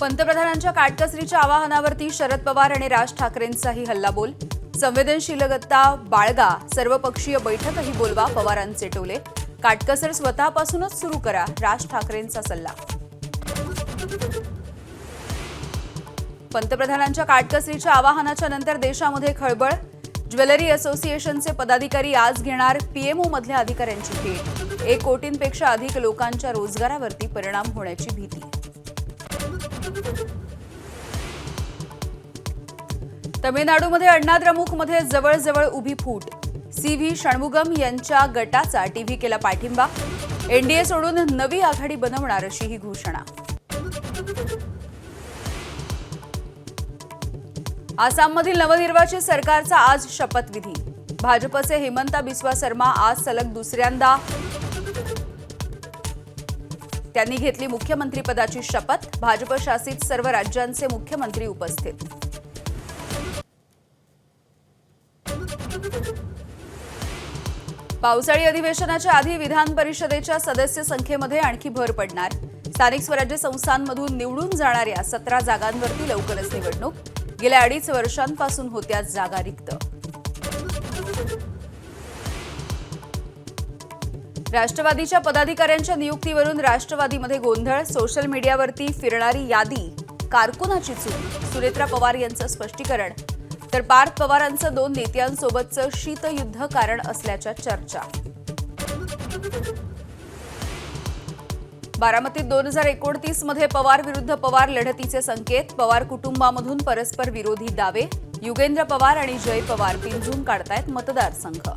पंतप्रधानांच्या काटकसरीच्या आवाहनावरती शरद पवार आणि राज ठाकरेंचाही हल्लाबोल. संवेदनशीलता बाळगा, सर्वपक्षीय बैठकही बोलवा, पवारांचे टोले. काटकसर स्वतःपासूनच सुरू करा, राज ठाकरेंचा सल्ला. पंतप्रधानांच्या काटकसरीच्या आवाहनाच्या नंतर देशामध्ये खळबळ. ज्वेलरी असोसिएशनचे पदाधिकारी आज घेणार पीएमओ मधल्या अधिकाऱ्यांची भेट. 1 कोटींपेक्षा अधिक लोकांच्या रोजगारावरती परिणाम होण्याची भीती. तमिळनाडूमध्ये अण्णाद्रमुकमध्ये जवळजवळ उभी फूट. सी.व्ही. षणमुगम यांच्या गटाचा टीव्ही केला पाठिंबा. एनडीए सोडून नवी आघाडी बनवणार अशी ही घोषणा. आसाममधील नवनिर्वाचित सरकारचा आज शपथविधी. भाजपचे हेमंता बिस्वा शर्मा आज सलग दुसऱ्यांदा त्यांनी घेतली मुख्यमंत्रीपदाची शपथ. भाजप शासित सर्व राज्यांचे मुख्यमंत्री उपस्थित. पावसाळी अधिवेशनाच्या आधी विधान परिषदेच्या सदस्य संख्येमध्ये आणखी भर पडणार. स्थानिक स्वराज्य संस्थांमधून निवडून जाणाऱ्या 17 जागांवरती लवकरच निवडणूक. गेल्या 2.5 वर्षांपासून होत्या जागा रिक्त. राष्ट्रवादीच्या पदाधिकाऱ्यांच्या नियुक्तीवरून राष्ट्रवादीमध्ये गोंधळ. सोशल मीडियावरती फिरणारी यादी कारकुनाची चूक. सुनेत्रा पवार यांचं स्पष्टीकरण. तर पार्थ पवारांचं 2 नेत्यांसोबतचं शीतयुद्ध कारण असल्याच्या चर्चा. बारामतीत 2029 मध्ये पवार विरुद्ध पवार लढतीचे संकेत. पवार कुटुंबामधून परस्पर विरोधी दावे. युगेंद्र पवार आणि जय पवार पिंजून काढतायत मतदारसंघ.